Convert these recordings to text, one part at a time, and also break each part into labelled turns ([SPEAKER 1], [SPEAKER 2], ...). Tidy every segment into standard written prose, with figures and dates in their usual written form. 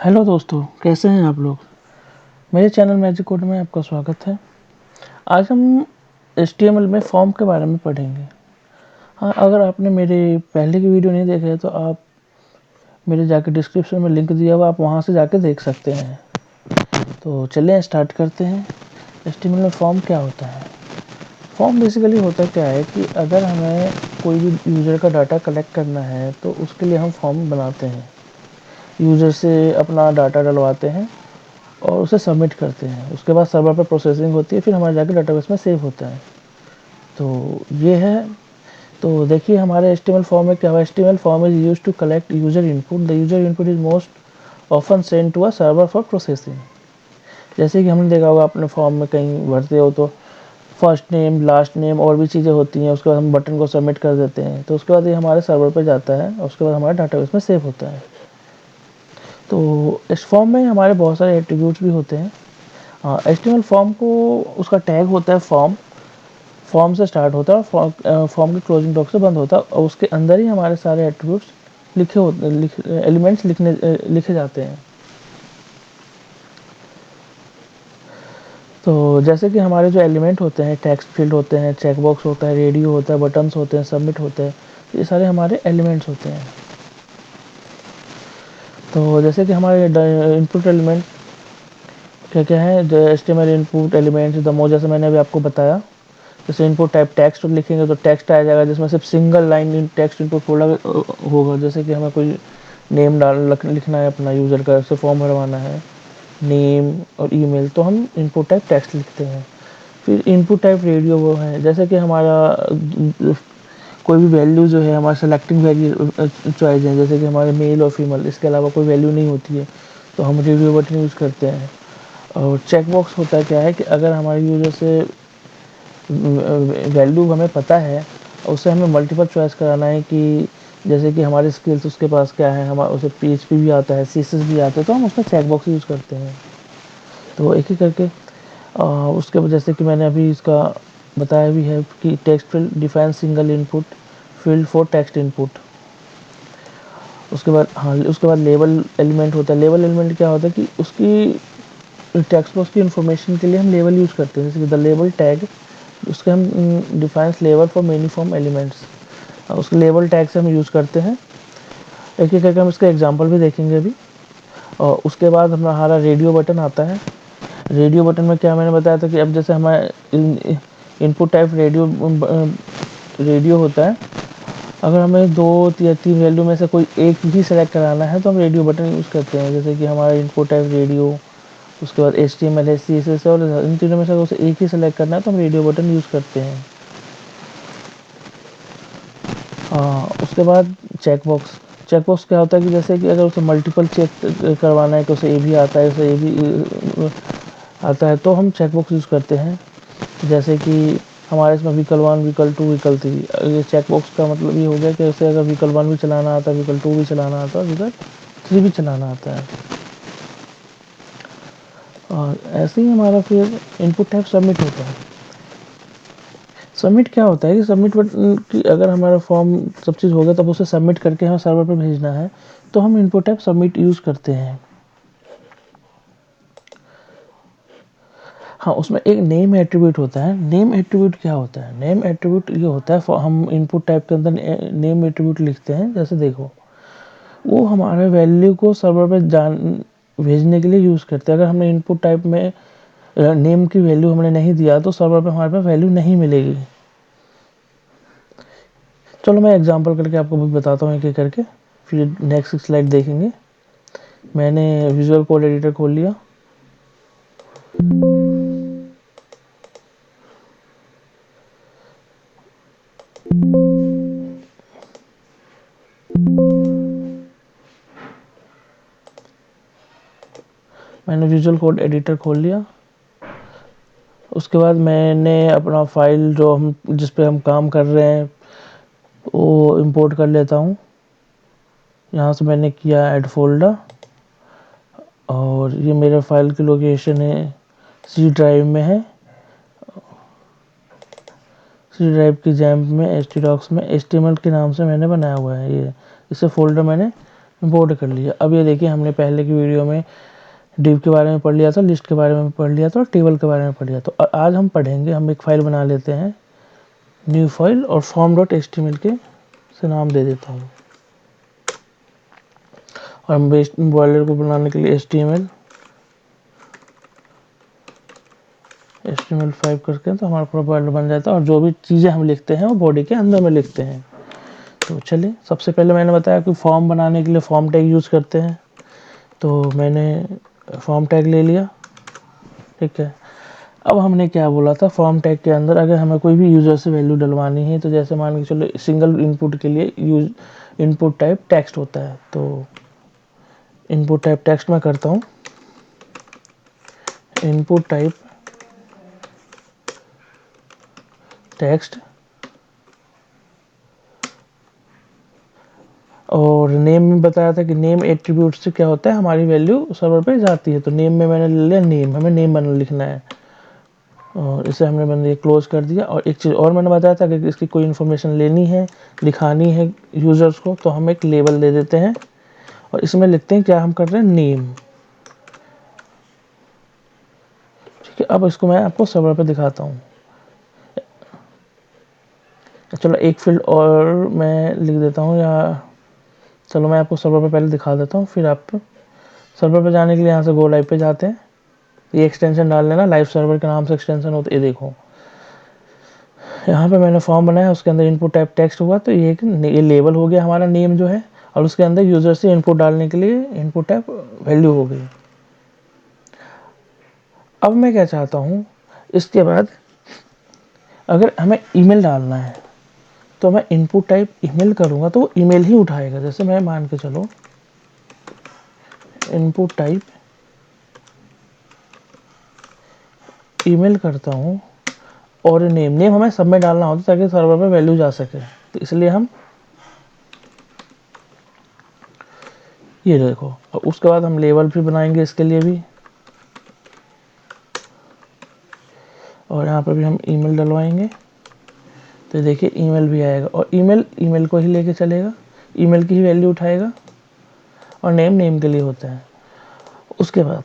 [SPEAKER 1] Hello दोस्तों, कैसे हैं आप लोग। मेरे चैनल मैजिक कोड में आपका स्वागत है। आज हम HTML में फॉर्म के बारे में पढ़ेंगे। हाँ, अगर आपने मेरे पहले की वीडियो नहीं देखे है तो आप मेरे जाके डिस्क्रिप्शन में लिंक दिया हुआ, आप वहाँ से जाके देख सकते हैं। तो चलिए स्टार्ट करते हैं। HTML में फॉर्म क्या होता है। फॉर्म बेसिकली होता क्या है कि अगर हमें कोई भी यूज़र का डाटा कलेक्ट करना है तो उसके लिए हम फॉर्म बनाते हैं। यूज़र से अपना डाटा डलवाते हैं और उसे सबमिट करते हैं। उसके बाद सर्वर पर प्रोसेसिंग होती है, फिर हमारे जाके डाटाबेस में सेव होता है। तो ये है। तो देखिए हमारे HTML फॉर्म में क्या हुआ। HTML form is used to collect user input. The user input is most often send to a server for processing. जैसे कि हमने देखा होगा अपने फॉर्म में कहीं भरते हो तो फर्स्ट नेम, लास्ट नेम और भी चीज़ें होती हैं। उसके बाद हम बटन को सबमिट कर देते हैं, तो उसके बाद ये हमारे सर्वर पर जाता है और उसके बाद हमारे डाटाबेस में सेव होता है। तो इस फॉर्म में हमारे बहुत सारे एट्रीब्यूट्स भी होते हैं। HTML फॉर्म को उसका टैग होता है फॉर्म से स्टार्ट होता है और फॉर्म के क्लोजिंग ब्लॉक से बंद होता है, और उसके अंदर ही हमारे सारे एट्रीब्यूट्स एलिमेंट्स लिखे जाते हैं। तो जैसे कि हमारे जो एलिमेंट होते हैं, टेक्स्ट फील्ड होते हैं, चेकबॉक्स होता है, रेडियो होता है, बटन्स होते हैं, सबमिट होते हैं, ये सारे हमारे एलिमेंट्स होते हैं। तो जैसे कि हमारे इनपुट एलिमेंट क्या क्या है, HTML इनपुट एलिमेंट्स दमो, जैसे मैंने अभी आपको बताया। जैसे इनपुट टाइप टेक्स्ट लिखेंगे तो टेक्स्ट आ जाएगा, जिसमें सिर्फ सिंगल लाइन टेक्स्ट इनपुट होगा। जैसे कि हमें कोई नेम लिखना है अपना यूज़र का, उससे फॉर्म भरवाना है, नेम और ईमेल, तो हम इनपुट टाइप टेक्स्ट लिखते हैं। फिर इनपुट टाइप रेडियो वो है, जैसे कि हमारा कोई भी वैल्यू जो है, हमारा सेलेक्टिंग वैल्यू चॉइस है, जैसे कि हमारे मेल और फीमेल, इसके अलावा कोई वैल्यू नहीं होती है तो हम रेडियो बटन यूज़ करते हैं। और चेकबॉक्स होता है क्या है कि अगर हमारे यूज़र से वैल्यू हमें पता है और उससे हमें मल्टीपल चॉइस कराना है कि जैसे कि हमारे स्किल्स उसके पास क्या है, हमारा उसे PHP भी आता है, CSS भी आता है, तो हम उसमें चेकबॉक्स यूज़ करते हैं। तो एक ही करके उसके बाद जैसे कि मैंने अभी इसका बताया भी है कि text field define single input field for text input. उसके बाद लेबल एलिमेंट होता है। लेबल एलिमेंट क्या होता है कि उसकी टेक्स्ट बॉक्स की इन्फॉर्मेशन के लिए हम लेबल यूज़ करते हैं, जैसे कि द लेबल टैग, उसके हम defines label for many form elements, उसके लेबल टैग से हम यूज़ करते हैं। एक एक करके हम इसका एग्जांपल भी देखेंगे अभी। और उसके बाद हमारा रेडियो बटन आता है। रेडियो बटन में क्या मैंने बताया था कि अब जैसे हमारा इनपुट टाइप रेडियो होता है। अगर हमें 2 या 3 वैल्यू में से कोई एक भी सेलेक्ट कराना है तो हम रेडियो बटन यूज़ करते हैं। जैसे कि हमारा इनपुट टाइप रेडियो, उसके बाद HTML है, CSS है, और इन तीनों में से उसे एक ही सेलेक्ट करना है तो हम रेडियो बटन यूज़ करते हैं। उसके बाद चेकबॉक्स क्या होता है कि जैसे कि अगर उसे मल्टीपल चेक करवाना है कि उसे ये भी आता है, उसे ये भी आता है, तो हम चेकबॉक्स यूज़ करते हैं। जैसे कि हमारे इसमें व्हीकल 1, व्हीकल 2, व्हीकल 3, ये चेकबॉक्स का मतलब ये हो गया कि उसे अगर व्हीकल 1 भी चलाना आता है, व्हीकल 2 भी चलाना आता है, व्हीकल 3 भी चलाना आता है। और ऐसे ही हमारा फिर इनपुट टाइप सबमिट होता है। सबमिट क्या होता है कि सबमिट बटन की अगर हमारा फॉर्म सब चीज़ हो गया तब उसे सबमिट करके हमें सर्वर पर भेजना है तो हम इनपुट टाइप सबमिट यूज़ करते हैं। हाँ, उसमें एक नेम एट्रीब्यूट होता है। नेम एट्रीब्यूट क्या होता है? नेम एट्रीब्यूट ये होता है, हम इनपुट टाइप के अंदर नेम एट्रीब्यूट लिखते हैं। जैसे देखो, वो हमारे वैल्यू को सर्वर पे भेजने के लिए यूज़ करते हैं। अगर हमने इनपुट टाइप में नेम की वैल्यू हमने नहीं दिया तो सर्वर पे हमारे पास वैल्यू नहीं मिलेगी। चलो मैं एग्जांपल करके आपको भी बताता हूँ एक एक करके, फिर नेक्स्ट स्लाइड देखेंगे। मैंने विजुअल कोड एडिटर खोल लिया। मैंने विजुअल कोड एडिटर खोल लिया। उसके बाद मैंने अपना फाइल जो हम जिस पे हम काम कर रहे हैं वो इंपोर्ट कर लेता हूँ। यहाँ से मैंने किया ऐड फोल्डर, और ये मेरे फाइल की लोकेशन है, C ड्राइव में है। C ड्राइव की जैम्प में htdocs में HTML के नाम से मैंने बनाया हुआ है। ये इसे फोल्डर मैंने इंपोर्ट कर लिया। अब ये देखिए हमने पहले की वीडियो में डिव के बारे में पढ़ लिया था, लिस्ट के बारे में पढ़ लिया था और टेबल के बारे में पढ़ लिया। तो आज हम पढ़ेंगे, हम एक फ़ाइल बना लेते हैं, न्यू फाइल, और form.html के से नाम दे देता हूँ। और हम बॉयलर को बनाने के लिए HTML5 करके तो हमारा पूरा बॉयलर बन जाता है, और जो भी चीज़ें हम लिखते हैं वो बॉडी के अंदर में लिखते हैं। तो चलिए, सबसे पहले मैंने बताया कि फॉर्म बनाने के लिए फॉर्म टैग यूज़ करते हैं, तो मैंने फॉर्म टैग ले लिया। ठीक है, अब हमने क्या बोला था, फॉर्म टैग के अंदर अगर हमें कोई भी यूज़र से वैल्यू डलवानी है, तो जैसे मान के चलो सिंगल इनपुट के लिए इनपुट टाइप टेक्स्ट होता है, तो इनपुट टाइप टेक्स्ट में करता हूँ, इनपुट टाइप टेक्स्ट, और नेम में बताया था कि नेम एट्रीब्यूट से क्या होता है, हमारी वैल्यू सर्वर पे जाती है। तो नेम में मैंने ले लिया नेम, हमें नेम बना लिखना है, और इसे मैंने क्लोज कर दिया। और एक चीज़ और मैंने बताया था कि इसकी कोई इन्फॉर्मेशन लेनी है, दिखानी है यूज़र्स को, तो हम एक लेबल दे देते हैं और इसमें लिखते हैं क्या हम कर रहे हैं, नेम। ठीक है, अब इसको मैं आपको सर्वर पे दिखाता हूँ। चलो एक फील्ड और मैं लिख देता हूँ, या चलो मैं आपको सर्वर पे पहले दिखा देता हूँ, फिर आप सर्वर पे जाने के लिए यहाँ से गो लाइव पे जाते हैं। ये एक्सटेंशन डाल लेना, लाइव सर्वर के नाम से एक्सटेंशन होता है। ये देखो यहाँ पे मैंने फॉर्म बनाया, उसके अंदर इनपुट टाइप टेक्स्ट हुआ, तो ये लेबल हो गया हमारा नेम जो है, और उसके अंदर यूज़र से इनपुट डालने के लिए इनपुट टाइप वैल्यू हो गई। अब मैं क्या चाहता हूँ, इसके बाद अगर हमें ईमेल डालना है, तो मैं इनपुट टाइप ईमेल करूँगा तो वो ईमेल ही उठाएगा। जैसे मैं मान के चलो इनपुट टाइप ईमेल करता हूँ, और नेम हमें सब में डालना होता है ताकि सर्वर पे वैल्यू जा सके, तो इसलिए हम ये देखो। और उसके बाद हम लेबल भी बनाएंगे इसके लिए भी, और यहाँ पर भी हम ईमेल डलवाएंगे, तो देखिए ईमेल भी आएगा, और ईमेल को ही लेके चलेगा, ईमेल की ही वैल्यू उठाएगा, और नेम के लिए होता है। उसके बाद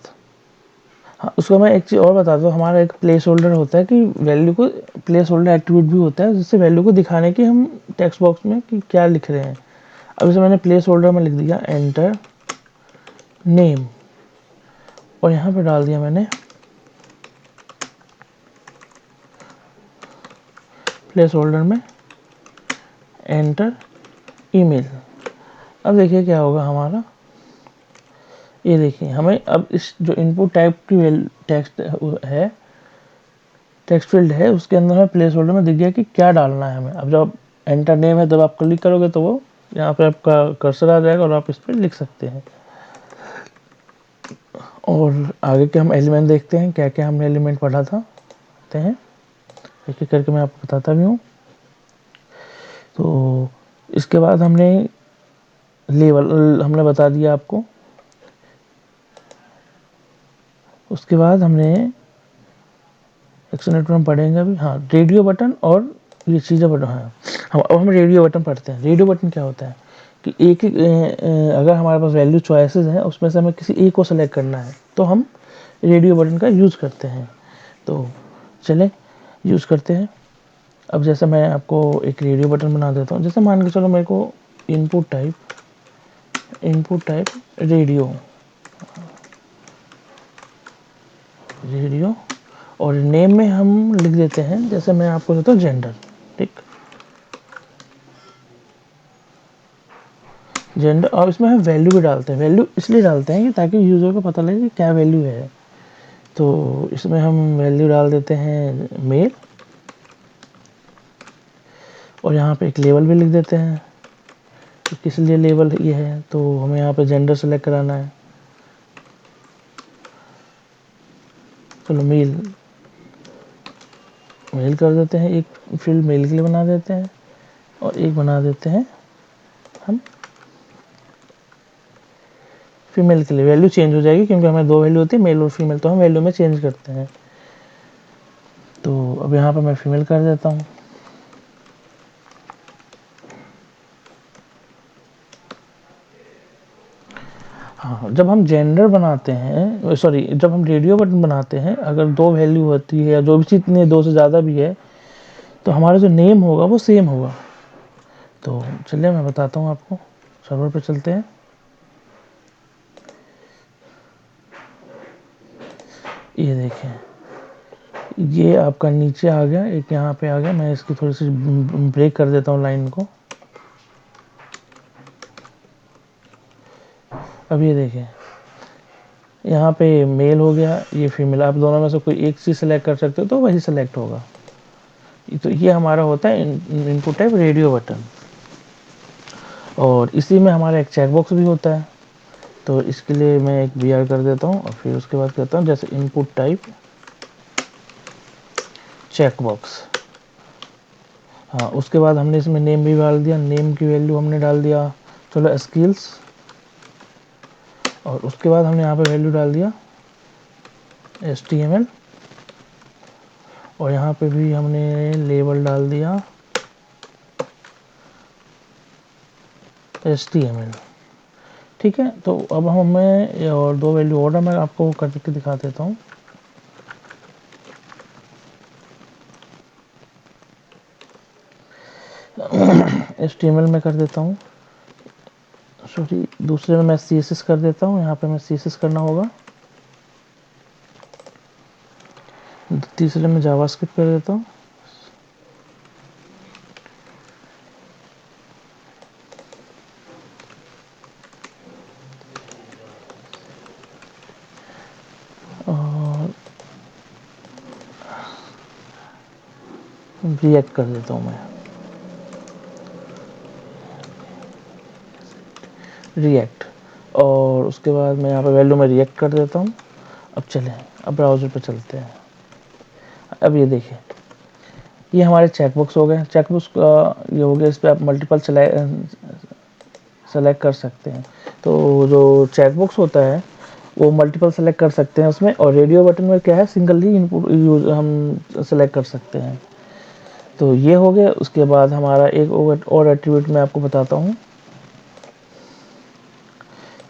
[SPEAKER 1] हाँ, उसको मैं एक चीज़ और बता दूँ, हमारा एक प्लेस होल्डर होता है कि वैल्यू को, प्लेस होल्डर एट्रीब्यूट भी होता है जिससे वैल्यू को दिखाने की हम टेक्स्ट बॉक्स में कि क्या लिख रहे हैं। अब इसे मैंने प्लेस होल्डर में लिख दिया एंटर नेम, और यहाँ पे डाल दिया मैंने प्लेस होल्डर में एंटर ईमेल। अब देखिए क्या होगा हमारा, ये देखिए हमें अब इस जो इनपुट टाइप की टेक्स्ट फील्ड है उसके अंदर हमें प्लेस होल्डर में दिख गया कि क्या डालना है हमें। अब जब एंटर नेम है, जब आप क्लिक करोगे तो वो यहाँ पे आपका कर्सर आ जाएगा और आप इस पर लिख सकते हैं। और आगे के हम एलिमेंट देखते हैं, क्या क्या हमने एलिमेंट पढ़ा था, देखते हैं एक एक करके मैं आपको बताता भी हूँ। तो इसके बाद हमने लेबल हमने बता दिया आपको, उसके बाद हमने एक्सनेट में पढ़ेंगे अभी, हाँ रेडियो बटन और ये चीज़ें बटन। हाँ हम रेडियो बटन पढ़ते हैं। रेडियो बटन क्या होता है कि एक अगर हमारे पास वैल्यू चॉइसेस हैं, उसमें से हमें किसी एक को सेलेक्ट करना है, तो हम रेडियो बटन का यूज़ करते हैं। तो चलें यूज़ करते हैं। अब जैसे मैं आपको एक रेडियो बटन बना देता हूँ, जैसे मान के चलो मेरे को इनपुट टाइप रेडियो, और नेम में हम लिख देते हैं, जैसे मैं आपको देता हूँ जेंडर। ठीक, जेंडर, और इसमें हम वैल्यू भी डालते हैं। वैल्यू इसलिए डालते हैं कि ताकि यूज़र को पता लगे कि क्या वैल्यू है। तो इसमें हम वैल्यू डाल देते हैं मेल, और यहाँ पे एक लेबल भी लिख देते हैं कि किस लिए लेबल ये है। तो हमें यहाँ पे जेंडर सेलेक्ट कराना है, चलो मेल कर देते हैं, एक फील्ड मेल के लिए बना देते हैं, और एक बना देते हैं हम फीमेल के लिए। वैल्यू चेंज हो जाएगी क्योंकि हमें दो वैल्यू होती है, मेल और फीमेल, तो हम वैल्यू में चेंज करते हैं। तो अब यहाँ पर मैं फीमेल कर देता हूँ। हाँ, जब हम जेंडर बनाते हैं, सॉरी, जब हम रेडियो बटन बनाते हैं, अगर 2 वैल्यू होती है या जो भी जितनी 2 से ज़्यादा भी है, तो हमारा जो नेम होगा वो सेम होगा। तो चलिए मैं बताता हूँ आपको, सर्वर पे चलते हैं। ये देखें, ये आपका नीचे आ गया, एक यहाँ पे आ गया। मैं इसकी थोड़ी सी ब्रेक कर देता हूँ लाइन को। अब ये देखें, यहाँ पे मेल हो गया, ये फीमेल। आप दोनों में से कोई एक चीज़ सेलेक्ट कर सकते हो तो वही सेलेक्ट होगा। तो ये हमारा होता है इनपुट टाइप रेडियो बटन। और इसी में हमारा एक चेक बॉक्स भी होता है। तो इसके लिए मैं एक वी आर कर देता हूँ और फिर उसके बाद कहता हूँ जैसे इनपुट टाइप चेक बॉक्स। हाँ, उसके बाद हमने इसमें नेम भी डाल दिया, नेम की वैल्यू हमने डाल दिया चलो स्किल्स। और उसके बाद हमने यहाँ पे वैल्यू डाल दिया HTML। और यहाँ पे भी हमने लेबल डाल दिया HTML। ठीक है, तो अब हमें और 2 वैल्यू और मैं आपको करके दिखा देता हूँ। HTML में कर देता हूँ, सॉरी, दूसरे में मैं CSS कर देता हूँ। यहाँ पे मैं CSS करना होगा। तीसरे में जावास्क्रिप्ट कर देता हूँ। और रिएक्ट कर देता हूँ मैं, रिएक्ट। और उसके बाद मैं यहाँ पे वैल्यू में रिएक्ट कर देता हूँ। अब चलें, अब ब्राउज़र पे चलते हैं। अब ये देखिए, ये हमारे चेकबॉक्स हो गए। चेकबॉक्स का ये हो गया, इस पर आप मल्टीपल सेलेक्ट कर सकते हैं। तो जो चेकबॉक्स होता है वो मल्टीपल सेलेक्ट कर सकते हैं उसमें। और रेडियो बटन में क्या है, सिंगल ही इनपुट यूज हम सेलेक्ट कर सकते हैं। तो ये हो गया। उसके बाद हमारा एक और एट्रीब्यूट मैं आपको बताता हूँ।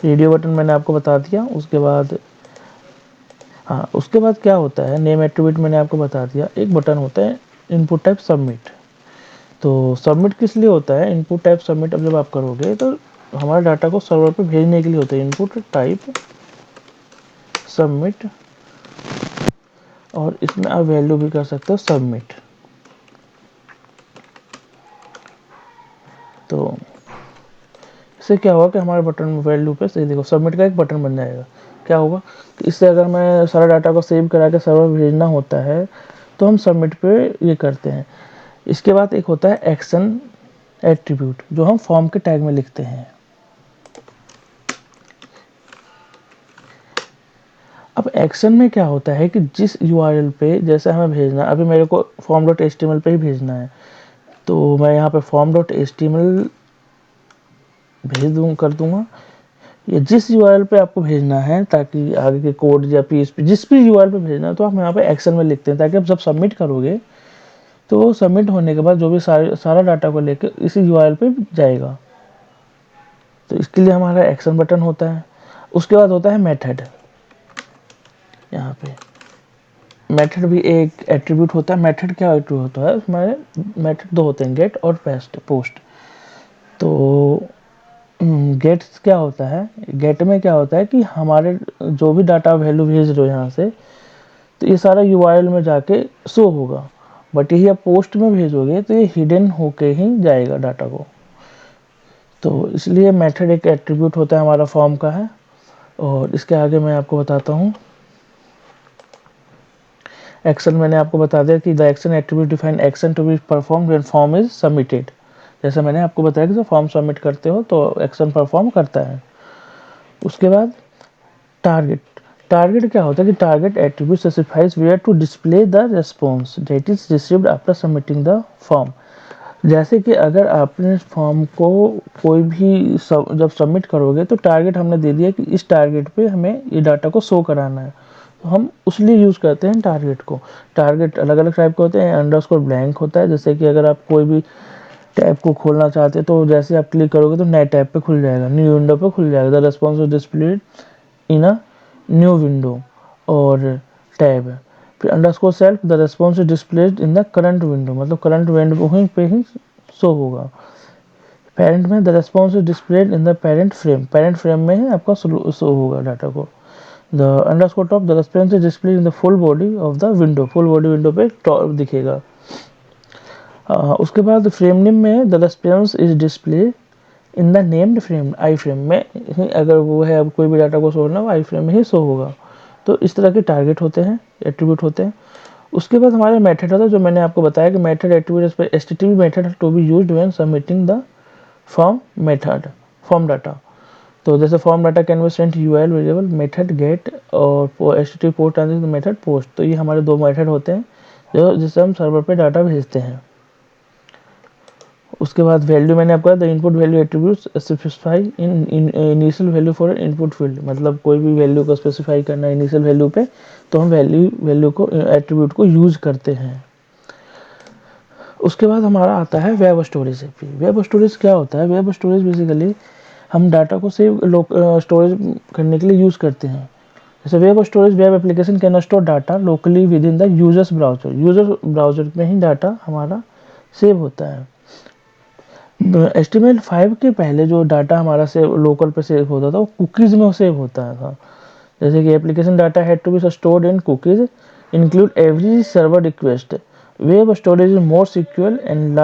[SPEAKER 1] रेडियो बटन मैंने आपको बता दिया। उसके बाद हाँ, उसके बाद क्या होता है, नेम एट्रीब्यूट मैंने आपको बता दिया। एक बटन होता है इनपुट टाइप सबमिट। तो सबमिट किस लिए होता है, इनपुट टाइप सबमिट अब जब आप करोगे तो हमारे डाटा को सर्वर पे भेजने के लिए होता है इनपुट टाइप सबमिट। और इसमें आप वैल्यू भी कर सकते हो सबमिट। तो इससे क्या होगा कि हमारे बटन वैल्यू पे सही देखो सबमिट का एक बटन बन जाएगा। क्या होगा कि इससे अगर मैं सारा डाटा को सेव करा के सर्वर भेजना होता है तो हम सबमिट पे ये करते हैं। इसके बाद एक होता है एक्शन एट्रीब्यूट, जो हम फॉर्म के टैग में लिखते हैं। अब एक्शन में क्या होता है कि जिस यूआरएल पे जैसे हमें भेजना, अभी मेरे को form.html पे ही भेजना है, तो मैं यहाँ पे form.html भेज कर दूंगा। या जिस यूआरएल पे आपको भेजना है, ताकि आगे के कोड या PHP जिस भी यूआरएल पे भेजना है, तो हम यहाँ पे एक्शन में लिखते हैं, ताकि आप जब सबमिट करोगे तो सबमिट होने के बाद जो भी सारा डाटा को लेकर इसी यूआरएल पे जाएगा। तो इसके लिए हमारा एक्शन बटन होता है। उसके बाद होता है मेथड। यहाँ पे मेथड भी एक एट्रीब्यूट होता है। मेथड क्या एट्रीब्यूट होता है, उसमें मेथड 2 होते हैं, गेट और पोस्ट। तो गेट क्या होता है, गेट में क्या होता है कि हमारे जो भी डाटा वैल्यू भेज रहे हो यहाँ से, तो ये सारा यूआरएल में जाके शो होगा। बट यही आप पोस्ट में भेजोगे तो ये हिडन होके ही जाएगा डाटा को। तो इसलिए मेथड एक एट्रीब्यूट होता है, हमारा फॉर्म का है। और इसके आगे मैं आपको बताता हूँ एक्शन। मैंने आपको बता दिया कि the action attribute define action to be perform when form is submitted. जैसे मैंने आपको बताया कि जब फॉर्म सबमिट करते हो तो एक्शन परफॉर्म करता है। उसके बाद टारगेट। टारगेट क्या होता है कि target attribute specifies where to display the response that is received after submitting the form. जैसे कि अगर आपने फॉर्म को कोई भी जब सबमिट करोगे तो टारगेट हमने दे दिया कि इस टारगेट पे हमें ये डाटा को शो कराना है, तो हम उस लिए यूज़ करते हैं टारगेट को। टारगेट अलग अलग टाइप के होते हैं। अंडरस्कोर ब्लैंक होता है, जैसे कि अगर आप कोई भी टैब को खोलना चाहते हैं तो जैसे आप क्लिक करोगे तो नए टैब पे खुल जाएगा, न्यू विंडो पे खुल जाएगा। The response is displayed in a new window और टैब। फिर underscore self, the response is displayed in the current window, मतलब करंट विंडो पे ही शो होगा। पेरेंट में the response is displayed in the parent frame, parent frame में ही आपका show होगा data को। The underscore top, the response is displayed in the full body of the window, full body window पे top दिखेगा। उसके बाद frame name में the response is display in the named frame, I frame में ही अगर वो है, अब कोई भी डाटा को शो करना वो आई फ्रेम में ही शो होगा। तो इस तरह के टारगेट होते हैं, एट्रीब्यूट होते हैं। उसके बाद हमारे मेथड होता है, जो मैंने आपको बताया कि method attribute HTTP method to be used when submitting the form method, form data. तो जैसे form data can be sent URL variable method get और HTTP post transition method post. तो ये हमारे दो मेथड होते हैं जो जिससे हम सर्वर पे डाटा भेजते हैं। उसके बाद वैल्यू मैंने आपको the input value attributes specify in initial value for input field, मतलब कोई भी वैल्यू को स्पेसिफाई करना है इनिशियल वैल्यू पे तो हम वैल्यू को एट्रीब्यूट को यूज करते हैं। उसके बाद हमारा आता है वेब स्टोरेज। वेब स्टोरेज क्या होता है? वेब स्टोरेज बेसिकली हम डाटा को सेव स्टोरेज करने के लिए यूज़ करते हैं। जैसे web storage, web application can store data locally with in the users browser, user browser में ही डाटा हमारा सेव होता है। HTML5 के पहले जो डाटा हमारा सेव लोकल पे सेव होता था वो कुकीज़ में सेव होता था। जैसे कि application data had to be stored in cookies include every server request. Web storage is more secure and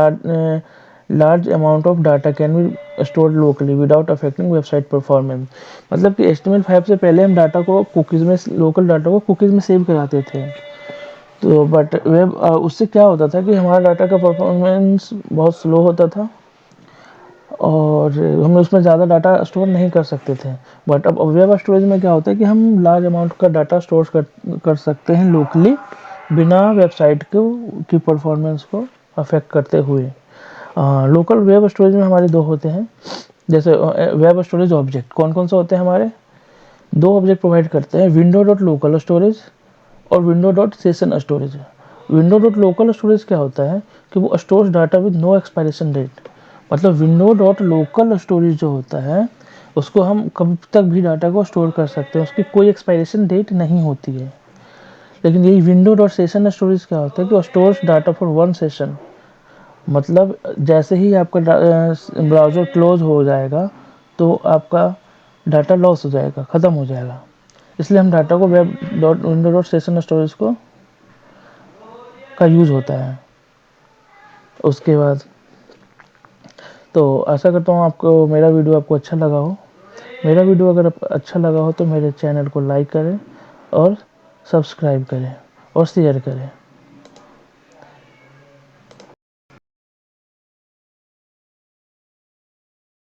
[SPEAKER 1] large amount of data can be stored locally without affecting website performance. मतलब कि HTML5 से पहले हम data को cookies में, local data को cookies में save कराते थे। तो बट वेब उससे क्या होता था कि हमारा डाटा का परफॉर्मेंस बहुत स्लो होता था और हम उसमें ज़्यादा डाटा स्टोर नहीं कर सकते थे। बट अब वेब स्टोरेज में क्या होता है कि हम लार्ज अमाउंट का डाटा स्टोर कर सकते हैं लोकली, बिना वेबसाइट को की परफॉर्मेंस को अफेक्ट करते हुए। लोकल वेब स्टोरेज में हमारे दो होते हैं। जैसे वेब स्टोरेज ऑब्जेक्ट कौन कौन से होते हैं हमारे? दो ऑब्जेक्ट प्रोवाइड करते हैं, विंडो डॉट लोकल स्टोरेज और window dot session storage. Window dot local storage क्या होता है कि वो stores data with no expiration date, मतलब विंडो डॉट लोकल स्टोरेज जो होता है उसको हम कब तक भी डाटा को स्टोर कर सकते हैं, उसकी कोई एक्सपायरेशन डेट नहीं होती है। लेकिन यही विंडो डॉट सेशन स्टोरेज क्या होता है कि stores data for one session, मतलब जैसे ही आपका ब्राउज़र क्लोज हो जाएगा तो आपका डाटा लॉस हो जाएगा, ख़त्म हो जाएगा। इसलिए हम डाटा को web dot window dot session storage को का यूज़ होता है। उसके बाद तो आशा करता हूँ आपको मेरा वीडियो आपको अच्छा लगा हो। मेरा वीडियो अगर अच्छा लगा हो तो मेरे चैनल को लाइक करें और सब्सक्राइब करें और शेयर करें।